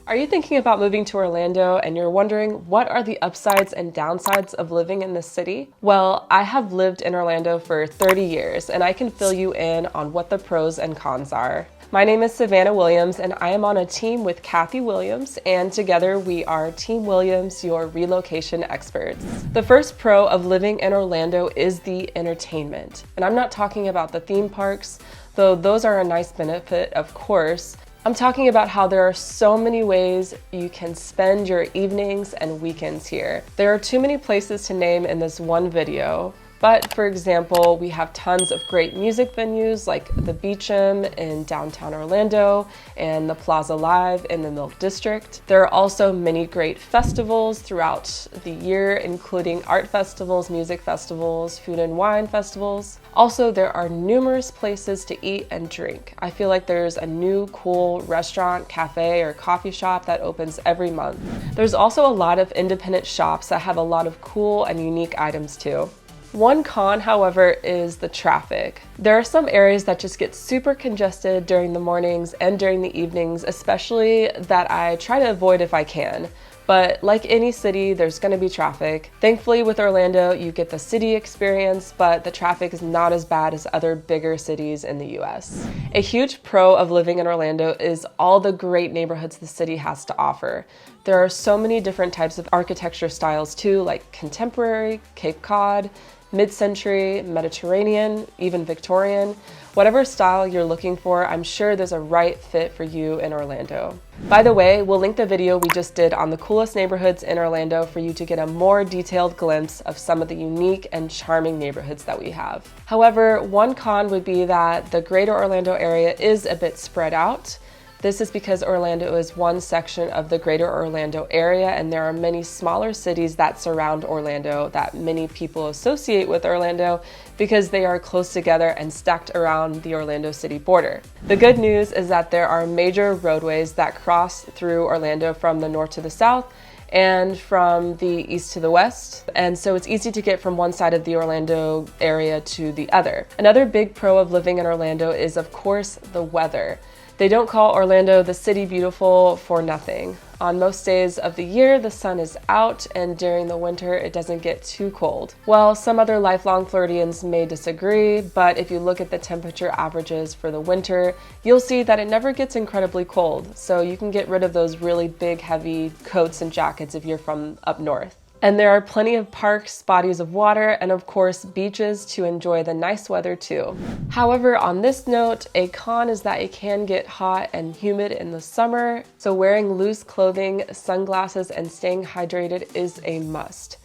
Are you thinking about moving to Orlando and you're wondering what are the upsides and downsides of living in this city? Well, I have lived in Orlando for 30 years and I can fill you in on what the pros and cons are. My name is Savannah Williams and I am on a team with Kathy Williams, and together we are Team Williams, your relocation experts. The first pro of living in Orlando is the entertainment. And I'm not talking about the theme parks, though those are a nice benefit, of course. I'm talking about how there are so many ways you can spend your evenings and weekends here. There are too many places to name in this one video, but for example, we have tons of great music venues like the Beecham in downtown Orlando and the Plaza Live in the Milk District. There are also many great festivals throughout the year, including art festivals, music festivals, food and wine festivals. Also, there are numerous places to eat and drink. I feel like there's a new cool restaurant, cafe, or coffee shop that opens every month. There's also a lot of independent shops that have a lot of cool and unique items too. One con, however, is the traffic. There are some areas that just get super congested during the mornings and during the evenings, especially, that I try to avoid if I can. But like any city, there's gonna be traffic. Thankfully with Orlando, you get the city experience, but the traffic is not as bad as other bigger cities in the US. A huge pro of living in Orlando is all the great neighborhoods the city has to offer. There are so many different types of architecture styles too, like contemporary, Cape Cod, mid-century, Mediterranean, even Victorian. Whatever style you're looking for, I'm sure there's a right fit for you in Orlando. By the way, we'll link the video we just did on the coolest neighborhoods in Orlando for you to get a more detailed glimpse of some of the unique and charming neighborhoods that we have. However, one con would be that the greater Orlando area is a bit spread out. This is because Orlando is one section of the greater Orlando area, and there are many smaller cities that surround Orlando that many people associate with Orlando because they are close together and stacked around the Orlando city border. The good news is that there are major roadways that cross through Orlando from the north to the south and from the east to the west, and so it's easy to get from one side of the Orlando area to the other. Another big pro of living in Orlando is, of course, the weather. They don't call Orlando the city beautiful for nothing. On most days of the year, the sun is out, and during the winter, it doesn't get too cold. Well, some other lifelong Floridians may disagree, but if you look at the temperature averages for the winter, you'll see that it never gets incredibly cold, so you can get rid of those really big, heavy coats and jackets if you're from up north. And there are plenty of parks, bodies of water, and of course beaches to enjoy the nice weather too. However, on this note, a con is that it can get hot and humid in the summer, so wearing loose clothing, sunglasses, and staying hydrated is a must.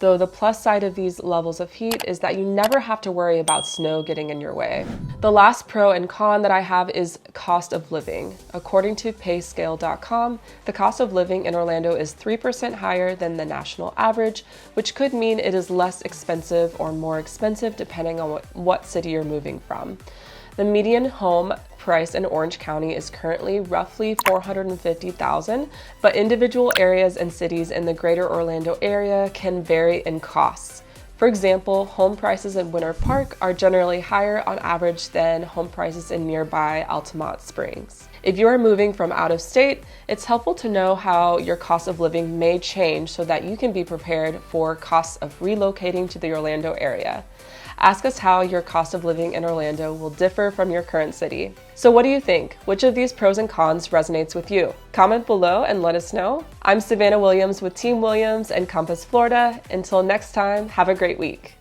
Though the plus side of these levels of heat is that you never have to worry about snow getting in your way. The last pro and con that I have is cost of living. According to payscale.com, the cost of living in Orlando is 3% higher than the national average, which could mean it is less expensive or more expensive depending on what city you're moving from. The median home price in Orange County is currently roughly $450,000, but individual areas and cities in the greater Orlando area can vary in costs. For example, home prices in Winter Park are generally higher on average than home prices in nearby Altamont Springs. If you are moving from out of state, it's helpful to know how your cost of living may change so that you can be prepared for costs of relocating to the Orlando area. Ask us how your cost of living in Orlando will differ from your current city. So what do you think? Which of these pros and cons resonates with you? Comment below and let us know. I'm Savannah Williams with Team Williams and Compass Florida. Until next time, have a great week.